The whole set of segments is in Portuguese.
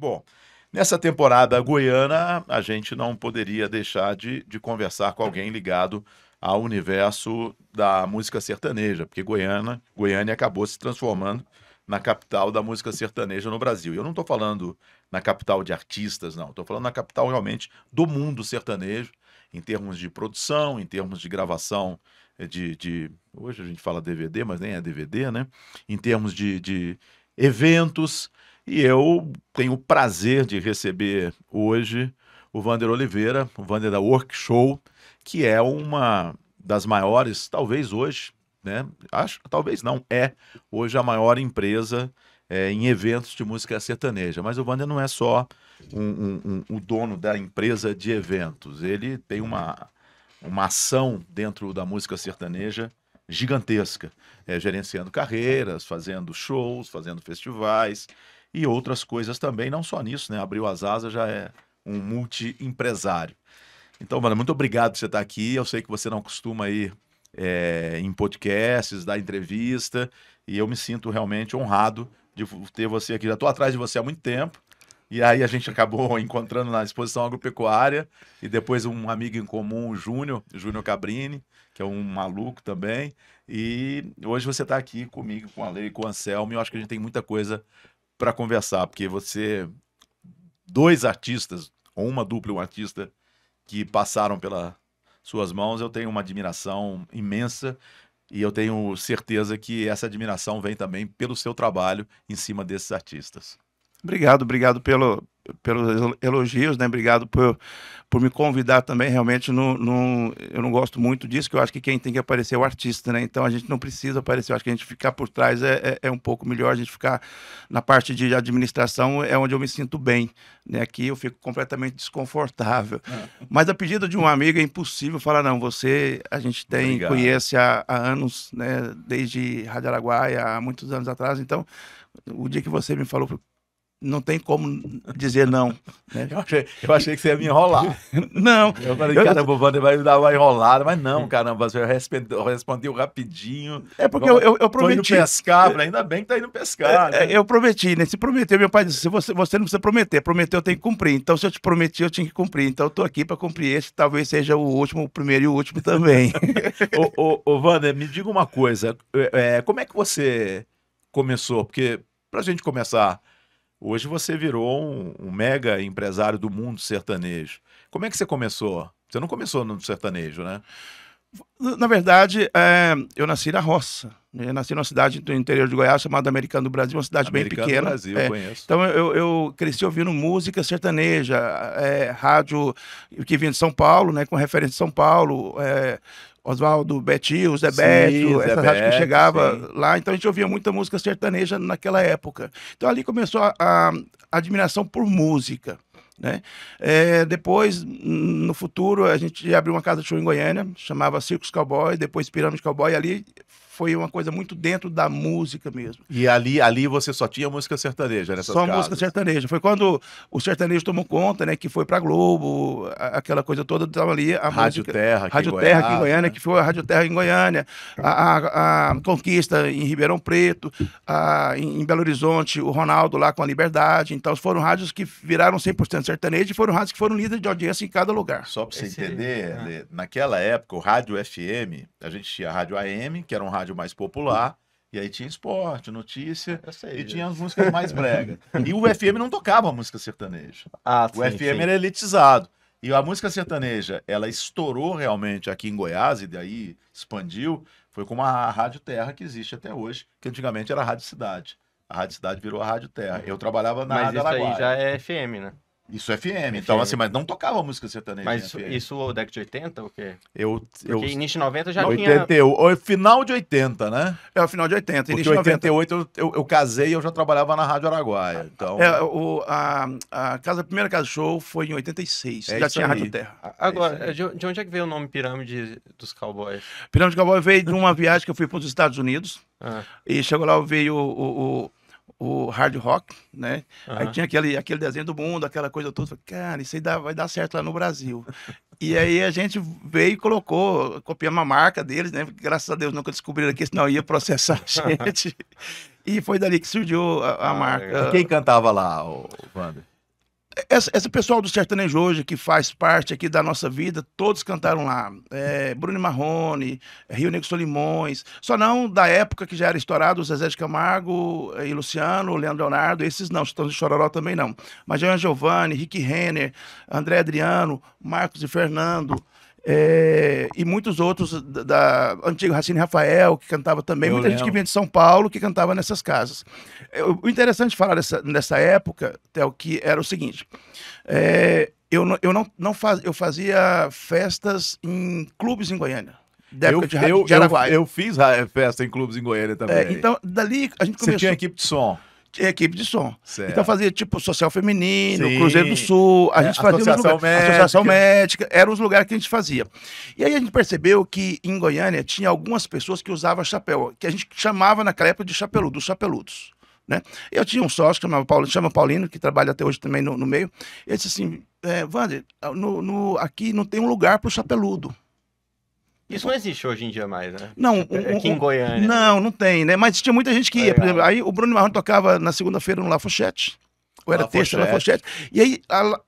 Bom, nessa temporada goiana, a gente não poderia deixar de conversar com alguém ligado ao universo da música sertaneja, porque Goiânia acabou se transformando na capital da música sertaneja no Brasil. E eu não estou falando na capital de artistas, não. Estou falando na capital realmente do mundo sertanejo, em termos de produção, em termos de gravação hoje a gente fala DVD, mas nem é DVD, né? Em termos de eventos. E eu tenho o prazer de receber hoje o Wander Oliveira, o Wander da Workshow, que é uma das maiores, talvez hoje, né? Talvez não, é hoje a maior empresa em eventos de música sertaneja. Mas o Wander não é só o dono da empresa de eventos. Ele tem uma ação dentro da música sertaneja gigantesca, gerenciando carreiras, fazendo shows, fazendo festivais e outras coisas também, não só nisso, né? Abriu as asas, já é um multi-empresário. Então, mano, muito obrigado por você estar aqui. Eu sei que você não costuma ir em podcasts, dar entrevista, e eu me sinto realmente honrado de ter você aqui. Já estou atrás de você há muito tempo, e aí a gente acabou encontrando na exposição agropecuária, e depois um amigo em comum, o Júnior Cabrini, que é um maluco também, e hoje você está aqui comigo, com a Lei, com o Anselmo, e eu acho que a gente tem muita coisa para conversar, porque dois artistas, ou uma dupla e um artista, que passaram pelas suas mãos, eu tenho uma admiração imensa e eu tenho certeza que essa admiração vem também pelo seu trabalho em cima desses artistas. Obrigado pelos elogios, né? Obrigado por me convidar também. Realmente, eu não gosto muito disso, que eu acho que quem tem que aparecer é o artista, né? Então, a gente não precisa aparecer. Eu acho que a gente ficar por trás é um pouco melhor. A gente ficar na parte de administração é onde eu me sinto bem, né? Aqui eu fico completamente desconfortável. Mas a pedido de um amigo é impossível falar, não, a gente conhece há anos, né? Desde Rádio Araguaia, há muitos anos atrás. Então, o dia que você me falou, não tem como dizer não. Né? Eu achei que você ia me enrolar. Não. Eu falei, caramba, o Wander vai me dar uma enrolada, mas não, caramba, você respondeu rapidinho. É porque eu prometi. Tô indo pescar, falei, ainda bem que tá indo pescar. Né? Eu prometi, né? Se prometeu, meu pai disse, se você não precisa prometer, prometeu, eu tenho que cumprir. Então, se eu te prometi, eu tinha que cumprir. Então, eu tô aqui para cumprir esse, talvez seja o último, o primeiro e o último também. Ô, Wander, me diga uma coisa, como é que você começou? Porque, pra gente começar... Hoje você virou um mega empresário do mundo sertanejo. Como é que você começou? Você não começou no sertanejo, né? Na verdade, eu nasci na roça. Eu nasci numa cidade do interior de Goiás chamada Americano do Brasil, uma cidade bem pequena. Do Brasil, eu conheço. Então eu cresci ouvindo música sertaneja, rádio que vinha de São Paulo, né, com referência de São Paulo, Oswaldo, Betinho, Zé Beto, essa rádio que chegava lá. Então a gente ouvia muita música sertaneja naquela época. Então ali começou a admiração por música. Né? Depois, no futuro, a gente abriu uma casa de show em Goiânia, chamava Circos Cowboy, depois Pirâmide Cowboy, ali foi uma coisa muito dentro da música mesmo. E ali você só tinha música sertaneja nessas casas? Só música sertaneja. Foi quando o sertanejo tomou conta, né, que foi pra Globo, aquela coisa toda, estava ali a Rádio música... Terra aqui em Goiânia, né? Que foi a Rádio Terra em Goiânia, a Conquista em Ribeirão Preto, em Belo Horizonte, o Ronaldo lá com a Liberdade. Então foram rádios que viraram 100% sertanejo e foram rádios que foram líderes de audiência em cada lugar. Só para você entender, naquela época, o rádio FM, a gente tinha a rádio AM, que era um rádio mais popular, e aí tinha esporte, notícia, tinha as músicas mais bregas. E o FM não tocava música sertaneja. O FM era elitizado. E a música sertaneja, ela estourou realmente aqui em Goiás, e daí expandiu, foi como a Rádio Terra, que existe até hoje, que antigamente era a Rádio Cidade. A Rádio Cidade virou a Rádio Terra. Eu trabalhava na Rádio Araguaia. Mas isso aí já é FM, né? Isso é FM. Então, assim, mas não tocava música sertaneja. Mas isso o década de 80 ou o quê? Porque início de 90 já 88, tinha... Final de 80, né? O final de 80. Porque em 88 eu casei e eu já trabalhava na Rádio Araguaia. Então... a primeira casa show foi em 86. Já tinha aí. Rádio Terra. Agora, de onde é que veio o nome Pirâmide dos Cowboys? Pirâmide Cowboy veio de uma viagem que eu fui para os Estados Unidos. E chegou lá, veio o hard rock, né? Aí tinha aquele desenho do mundo, aquela coisa toda. Falei, cara, isso aí vai dar certo lá no Brasil. E aí a gente veio e copiamos a marca deles, né? Graças a Deus nunca descobriram que senão ia processar a gente. E foi dali que surgiu a marca. E quem cantava lá, Wander? Esse pessoal do sertanejo hoje, que faz parte aqui da nossa vida, todos cantaram lá. Bruno e Marrone, Rio Negro Solimões, só não da época que já era estourado, o Zezé de Camargo e Luciano, o Leandro Leonardo, esses não, Estão de Chororó também não. Mas Jean Giovanni, Rick Renner, André Adriano, Marcos e Fernando, e muitos outros da antiga Racine Rafael, que cantava também, muita gente que vinha de São Paulo, que cantava nessas casas. O interessante de falar nessa época, Theo, que era o seguinte, eu fazia festas em clubes em Goiânia. Eu fiz festa em clubes em Goiânia também. Então, dali a gente começou... Você tinha equipe de som? Equipe de som. Certo. Então fazia tipo Social Feminino, Sim. Cruzeiro do Sul, a gente fazia Associação Médica, eram os lugares que a gente fazia. E aí a gente percebeu que em Goiânia tinha algumas pessoas que usavam chapéu, que a gente chamava naquela época de chapeludo, dos chapeludos. Né? Eu tinha um sócio que chama Paulino, que trabalha até hoje também no meio. Ele disse assim: Wander, aqui não tem um lugar para o chapeludo. Isso não existe hoje em dia mais, né? Não, aqui em Goiânia. Não tem, né? Mas tinha muita gente que ia. Por exemplo, aí o Bruno Marrone tocava na segunda-feira no La Fochette. Ou era terça, La Fochette. E aí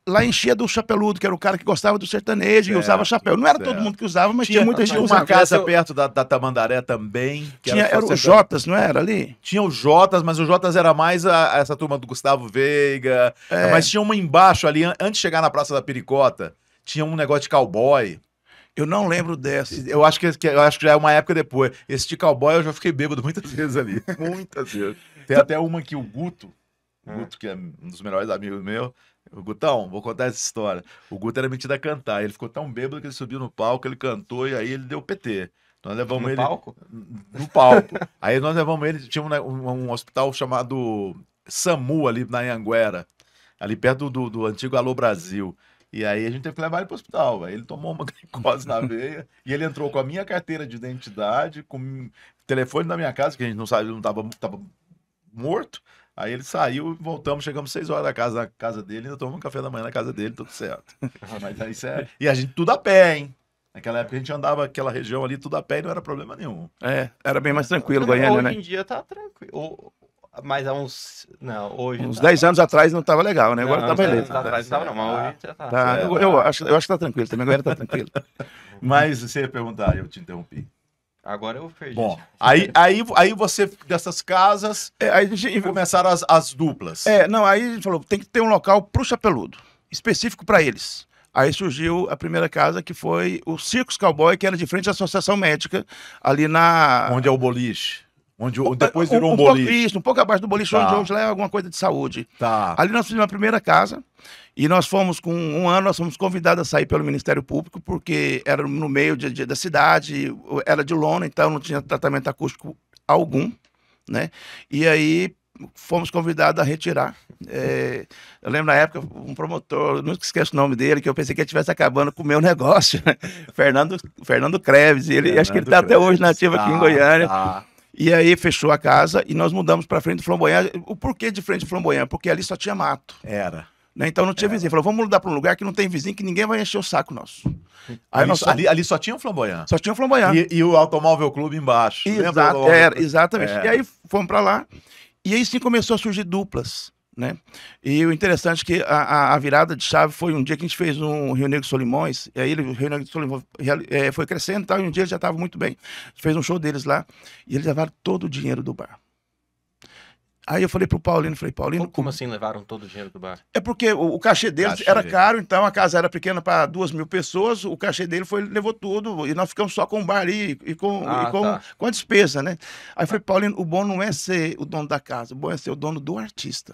lá enchia do chapeludo, que era o cara que gostava do sertanejo e usava chapéu. Não era todo mundo que usava, mas tinha muita gente que usava. Uma casa perto da Tamandaré também. Era o Jotas, não era ali? Tinha o Jotas, mas o Jotas era mais essa turma do Gustavo Veiga. Mas tinha uma embaixo ali, antes de chegar na Praça da Pericota, tinha um negócio de cowboy. Eu não lembro dessa. Eu acho que já é uma época depois. Esse de cowboy eu já fiquei bêbado muitas vezes ali. Muitas vezes. Tem até uma que o Guto, que é um dos melhores amigos meus, o Gutão, vou contar essa história. O Guto era metido a cantar. Ele ficou tão bêbado que ele subiu no palco, ele cantou e aí ele deu PT. Nós levamos ele. No palco? No palco. Aí nós levamos ele, tinha um hospital chamado SAMU ali na Anhanguera, ali perto do antigo Alô Brasil. E aí a gente teve que levar ele pro hospital. Aí ele tomou uma glicose na veia e ele entrou com a minha carteira de identidade, com o telefone da minha casa, que a gente não sabia, não tava morto. Aí ele saiu, voltamos, chegamos 6 horas na casa dele, ainda tomamos um café da manhã na casa dele, tudo certo. Mas aí sério. E a gente tudo a pé, hein? Naquela época a gente andava aquela região ali tudo a pé e não era problema nenhum. Era bem mais tranquilo, Goiânia, né? Hoje em dia tá tranquilo. Mas há uns... Não, hoje... Uns 10 anos atrás não estava legal, né? Agora tá beleza. 10 anos atrás não estava não, mas hoje já tá. Eu acho que tá tranquilo também, agora tá tranquilo. Mas você ia perguntar, eu te interrompi. Agora eu perdi. Bom, aí você, dessas casas, começaram as duplas. Aí a gente falou, tem que ter um local pro chapeludo, específico para eles. Aí surgiu a primeira casa, que foi o Circus Cowboy, que era de frente à Associação Médica, ali na... Onde é o boliche? Onde depois virou um boliche. Um pouco abaixo do boliche, onde lá é alguma coisa de saúde. Tá. Ali nós fizemos a primeira casa, e nós fomos, com um ano, nós fomos convidados a sair pelo Ministério Público, porque era no meio da cidade, era de lona, então não tinha tratamento acústico algum, né? E aí fomos convidados a retirar. Eu lembro na época, um promotor, nunca esqueço o nome dele, que eu pensei que ele estivesse acabando com o meu negócio, Fernando Kreves, acho que ele está até hoje nativo aqui em Goiânia. Tá. E aí fechou a casa e nós mudamos para frente do Flamboyant. O porquê de frente do Flamboyant? Porque ali só tinha mato. Era. Né? Então não tinha vizinho. Falou, vamos mudar para um lugar que não tem vizinho, que ninguém vai encher o saco nosso. Aí ali só tinha um Flamboyant. Só tinha um Flamboyant. E o Automóvel Clube embaixo. Exatamente. E aí fomos para lá. E aí sim começou a surgir duplas. Né? E o interessante é que a virada de chave foi um dia que a gente fez um Rio Negro Solimões, e aí o Rio Negro Solimões foi crescendo e tal, e um dia ele já estava muito bem, fez um show deles lá, e eles levaram todo o dinheiro do bar. Aí eu falei pro Paulino, Paulino... Como assim levaram todo o dinheiro do bar? É porque o cachê deles era caro, então a casa era pequena para 2.000 pessoas, o cachê dele levou tudo, e nós ficamos só com o bar ali e com a despesa, né? Aí eu falei, Paulino, o bom não é ser o dono da casa, o bom é ser o dono do artista.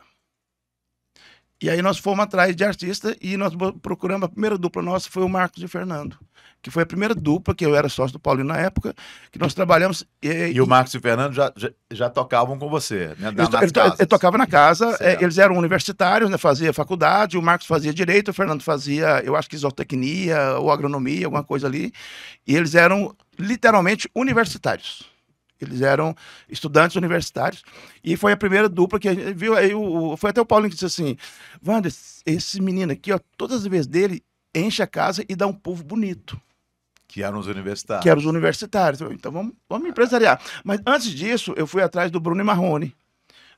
E aí nós fomos atrás de artista e nós procuramos, a primeira dupla nossa foi o Marcos e o Fernando, que foi a primeira dupla, que eu era sócio do Paulino na época, que nós trabalhamos... E o Marcos e o Fernando já tocavam com você, né? Ele tocava na casa, eles eram universitários, né? Fazia faculdade, o Marcos fazia direito, o Fernando fazia, eu acho que zootecnia ou agronomia, alguma coisa ali, e eles eram literalmente universitários. Eles eram estudantes universitários. E foi a primeira dupla que a gente viu. Aí foi até o Paulinho que disse assim, Wander, esse menino aqui, ó, todas as vezes dele, enche a casa e dá um povo bonito. Que eram os universitários. Então vamos empresariar. Mas antes disso, eu fui atrás do Bruno e Marrone.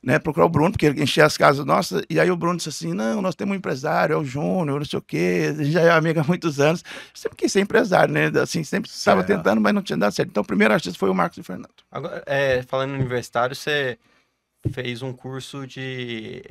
né, procurar o Bruno, porque ele enchia as casas nossas, e aí o Bruno disse assim, não, nós temos um empresário, é o Júnior, não sei o quê, a gente já é amigo há muitos anos, sempre quis ser empresário, né, assim, sempre estava tentando, mas não tinha dado certo. Então o primeiro artista foi o Marcos e Fernando. Agora, falando em universitário, você fez um curso de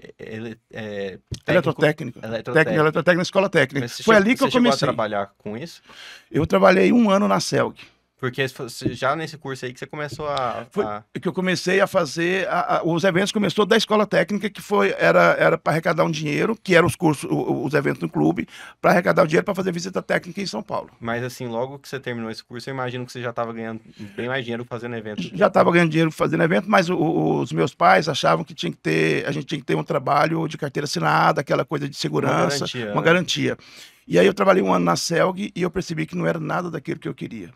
Eletrotécnica. eletrotécnica. Eletrotécnica, escola técnica. Mas Foi ali que eu você chegou a comecei. trabalhar com isso? Eu trabalhei 1 ano na CELG. Porque já nesse curso aí que você começou Foi que eu comecei a fazer os eventos, começou da escola técnica, que era para arrecadar um dinheiro, que eram os cursos, os eventos no clube, para arrecadar o dinheiro para fazer visita técnica em São Paulo. Mas assim, logo que você terminou esse curso, eu imagino que você já estava ganhando bem mais dinheiro fazendo evento. Já estava ganhando dinheiro fazendo evento, mas os meus pais achavam que a gente tinha que ter um trabalho de carteira assinada, aquela coisa de segurança, uma garantia. E aí eu trabalhei 1 ano na CELG e eu percebi que não era nada daquilo que eu queria.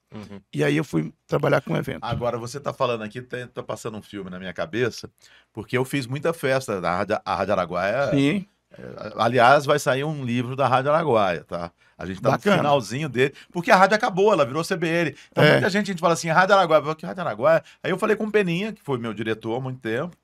Uhum. E aí eu fui trabalhar com evento. Agora, você tá falando aqui, tá passando um filme na minha cabeça, porque eu fiz muita festa da Rádio Araguaia. Sim. Aliás, vai sair um livro da Rádio Araguaia, tá? A gente tá Bacana. no finalzinho dele, porque a rádio acabou, ela virou CBN. Então muita gente fala assim, Rádio Araguaia, que Rádio Araguaia? Aí eu falei com o Peninha, que foi meu diretor há muito tempo.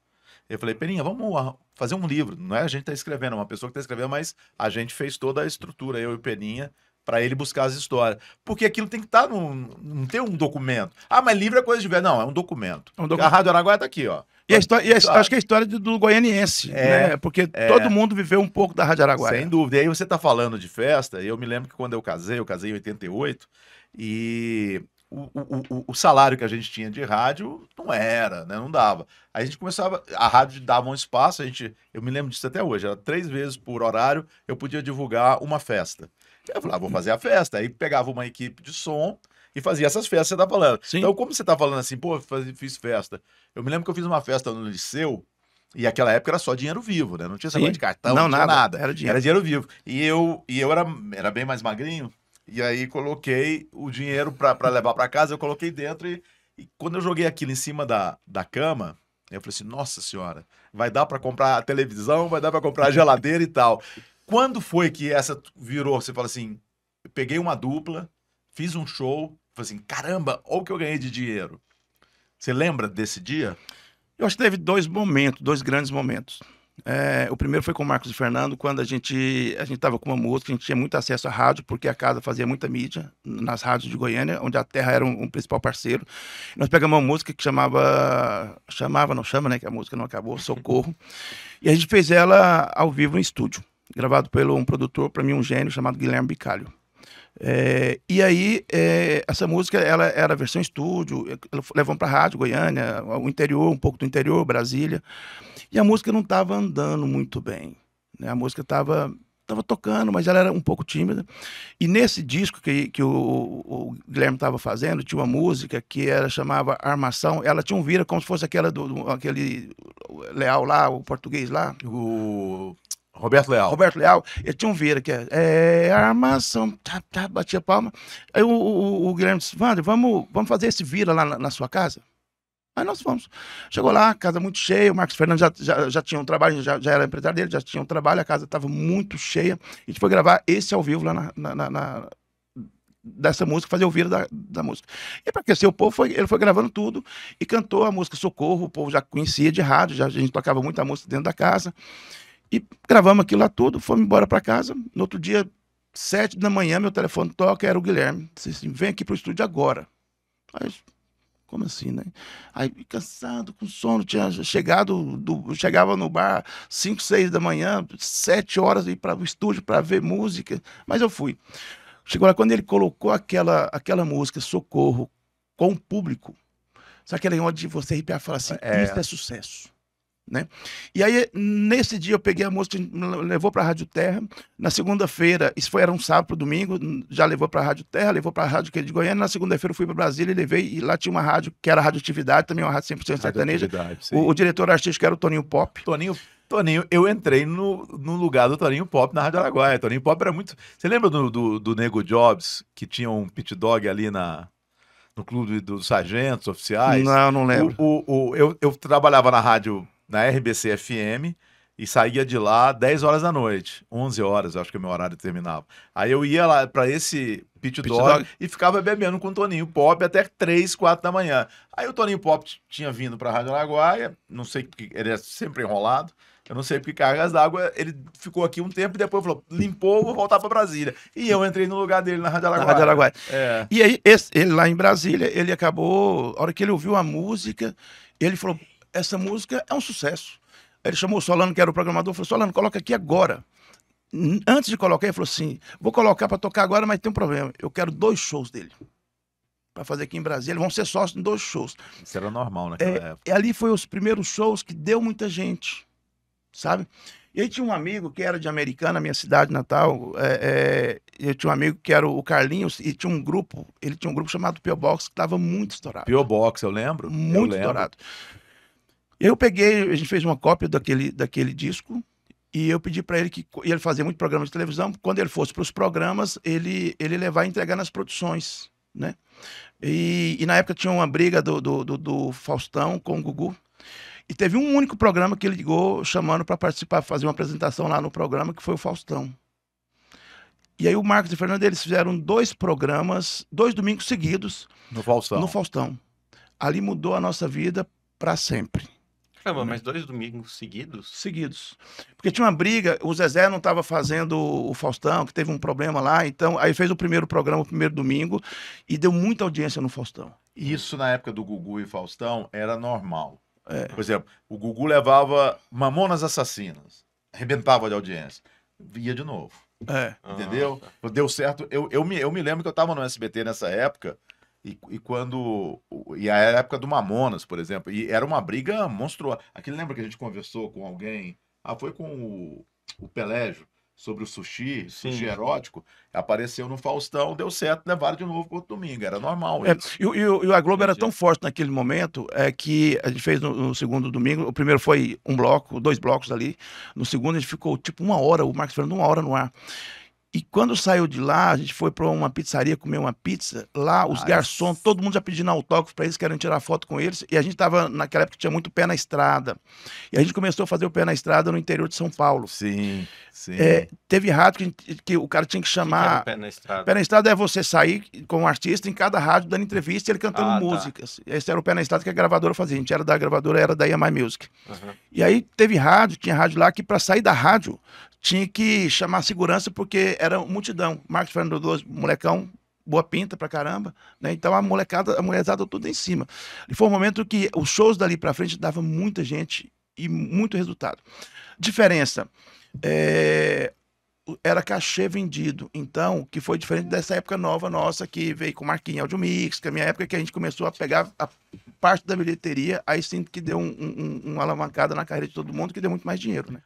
Eu falei, Peninha, vamos fazer um livro. Não é a gente tá escrevendo, é uma pessoa que tá escrevendo, mas a gente fez toda a estrutura, eu e o Peninha, para ele buscar as histórias. Porque aquilo tem que estar não tem um documento. Ah, mas livro é coisa de ver. Não, é um documento. A Rádio Araguaia tá aqui, ó. E acho que é a história do goianiense, né? Porque todo mundo viveu um pouco da Rádio Araguaia. Sem dúvida. E aí você tá falando de festa, e eu me lembro que quando eu casei em 88, e o salário que a gente tinha de rádio não era, né? Não dava. Aí a gente começava, a rádio dava um espaço, eu me lembro disso até hoje, era 3 vezes por horário, eu podia divulgar uma festa. Eu falava, vou fazer a festa. Aí pegava uma equipe de som e fazia essas festas que você tá falando. Sim. Então, como você tá falando assim, pô, fiz festa. Eu me lembro que eu fiz uma festa no liceu, e aquela época era só dinheiro vivo, né? Não tinha esse negócio de cartão, não tinha nada. Era dinheiro vivo. E eu era bem mais magrinho, e aí coloquei o dinheiro para levar para casa, eu coloquei dentro, e quando eu joguei aquilo em cima da cama, eu falei assim, nossa senhora, vai dar para comprar a televisão, vai dar para comprar a geladeira e tal. Quando foi que essa virou? Você fala assim, eu peguei uma dupla, fiz um show, falei assim, caramba, olha o que eu ganhei de dinheiro. Você lembra desse dia? Eu acho que teve 2 grandes momentos. O primeiro foi com o Marcos e Fernando, quando a gente estava com uma música, a gente tinha muito acesso à rádio, porque a casa fazia muita mídia nas rádios de Goiânia, onde a Terra era um principal parceiro. Nós pegamos uma música que não chama, né, que a música não acabou, Socorro, e a gente fez ela ao vivo em estúdio, gravado por um produtor, para mim um gênio, chamado Guilherme Bicalho. E aí, essa música, ela era a versão estúdio, levamos para a rádio Goiânia, o interior, um pouco do interior, Brasília, e a música não estava andando muito bem, né? A música estava tocando, mas ela era um pouco tímida, e nesse disco que o Guilherme estava fazendo, tinha uma música que chamava Armação, ela tinha um vira como se fosse aquele Leal lá, o português lá, o Roberto Leal, ele tinha um vira que armação, batia palma. Aí o Guilherme disse, Wander, vamos fazer esse vira lá na sua casa? Aí nós fomos. Chegou lá, casa muito cheia, o Marcos Fernando já tinha um trabalho, já era empresário dele, já tinha um trabalho, a casa estava muito cheia. A gente foi gravar esse ao vivo lá dessa música, fazer o vira da música. E para aquecer o povo, ele foi gravando tudo e cantou a música Socorro, o povo já conhecia de rádio, a gente tocava muita música dentro da casa. E gravamos aquilo lá tudo, fomos embora para casa. No outro dia, 7 da manhã, meu telefone toca, era o Guilherme. Disse assim, vem aqui pro estúdio agora. Aí, como assim, né? Aí, cansado, com sono, tinha chegava no bar 5, 6 da manhã, 7 horas, ir para o estúdio para ver música. Mas eu fui. Chegou lá, quando ele colocou aquela música, Socorro, com o público, sabe aquele negócio de você arrepiar e falar assim, isso é sucesso. Né? E aí, nesse dia, eu peguei a música, levou para a Rádio Terra. Na segunda-feira, era um sábado pro domingo, já levou para a Rádio Terra, levou para a Rádio de Goiânia. Na segunda-feira, eu fui para Brasília e levei, e lá tinha uma rádio que era a Radioatividade, também uma rádio 100% sertaneja. O diretor artístico era o Toninho Pop. Toninho, eu entrei no lugar do Toninho Pop na Rádio Araguaia. Toninho Pop era muito. Você lembra do Nego Jobs, que tinha um pit dog ali no clube dos sargentos oficiais? Não lembro. Eu trabalhava na rádio, na RBC FM, e saía de lá 10 horas da noite, 11 horas, eu acho que o meu horário terminava. Aí eu ia lá para esse Pit Pit Dog Dog. e ficava bebendo com o Toninho Pop até 3, 4 da manhã. Aí o Toninho Pop tinha vindo para a Rádio Araguaia, não sei porque ele é sempre enrolado, eu não sei porque cargas d'água, ele ficou aqui um tempo e depois falou, limpou, vou voltar para Brasília. E eu entrei no lugar dele na Rádio Na Araguaia. Rádio Araguaia. É. E aí, ele lá em Brasília, ele acabou, a hora que ele ouviu a música, ele falou, essa música é um sucesso. Aí ele chamou o Solano, que era o programador, falou, Solano, coloca aqui agora. Antes de colocar, ele falou assim, vou colocar para tocar agora, mas tem um problema, eu quero 2 shows dele. Para fazer aqui em Brasília, vão ser sócios em 2 shows. Isso era normal naquela época. E ali foi os primeiros shows que deu muita gente, sabe? E aí tinha um amigo que era de Americana, minha cidade natal, eu tinha um amigo que era o Carlinhos, e tinha um grupo, ele tinha um grupo chamado P.O. Box, que estava muito estourado. P.O. Box, eu lembro. Muito estourado. Eu peguei, a gente fez uma cópia daquele disco, e eu pedi para ele que ele fazia muito programa de televisão, quando ele fosse para os programas, ele levar e entregar nas produções, né? E na época tinha uma briga do Faustão com o Gugu, e teve um único programa que ele ligou chamando para participar, fazer uma apresentação lá no programa, que foi o Faustão. E aí o Marcos e o Fernando, eles fizeram 2 programas, 2 domingos seguidos No Faustão. no Faustão. Ali mudou a nossa vida para sempre. Caramba, mas 2 domingos seguidos? Seguidos. Porque tinha uma briga, o Zezé não estava fazendo o Faustão, que teve um problema lá, então aí fez o primeiro programa, o primeiro domingo, e deu muita audiência no Faustão. Isso na época do Gugu e Faustão era normal. Por exemplo, o Gugu levava Mamonas Assassinas, arrebentava de audiência, via de novo. Entendeu? Tá. Deu certo. Eu me lembro que eu estava no SBT nessa época, e quando. E a época do Mamonas, por exemplo, e era uma briga monstruosa. Aquele lembra que a gente conversou com alguém? Foi com o Pelégio, sobre o sushi erótico, apareceu no Faustão, deu certo, levaram de novo para outro domingo, era normal isso. E a Globo era tão forte naquele momento, que a gente fez no segundo domingo, o primeiro foi 1 bloco, 2 blocos ali, no segundo a gente ficou tipo 1 hora, o Marcos Fernando 1 hora no ar. E quando saiu de lá, a gente foi para uma pizzaria comer uma pizza. Lá, os garçons, todo mundo já pedindo autógrafo para eles, querendo tirar foto com eles. E a gente tava, naquela época, tinha muito pé na estrada. E a gente começou a fazer o pé na estrada no interior de São Paulo. Sim, sim. Teve rádio que o cara tinha que chamar... O pé na estrada? Pé na estrada é você sair com um artista em cada rádio dando entrevista e ele cantando músicas. Esse era o pé na estrada que a gravadora fazia. A gente era da gravadora, era da EMI Music. E aí teve rádio, tinha rádio lá que para sair da rádio tinha que chamar a segurança porque era multidão. Marcos Fernando II, molecão, boa pinta pra caramba, né? Então a mulherzada tudo em cima. E foi um momento que os shows dali pra frente davam muita gente e muito resultado. Diferença, era cachê vendido, então, que foi diferente dessa época nova nossa, que veio com Marquinhos Audio Mix, que é a minha época que a gente começou a pegar a parte da bilheteria, aí sim que deu uma alavancada na carreira de todo mundo, que deu muito mais dinheiro, né?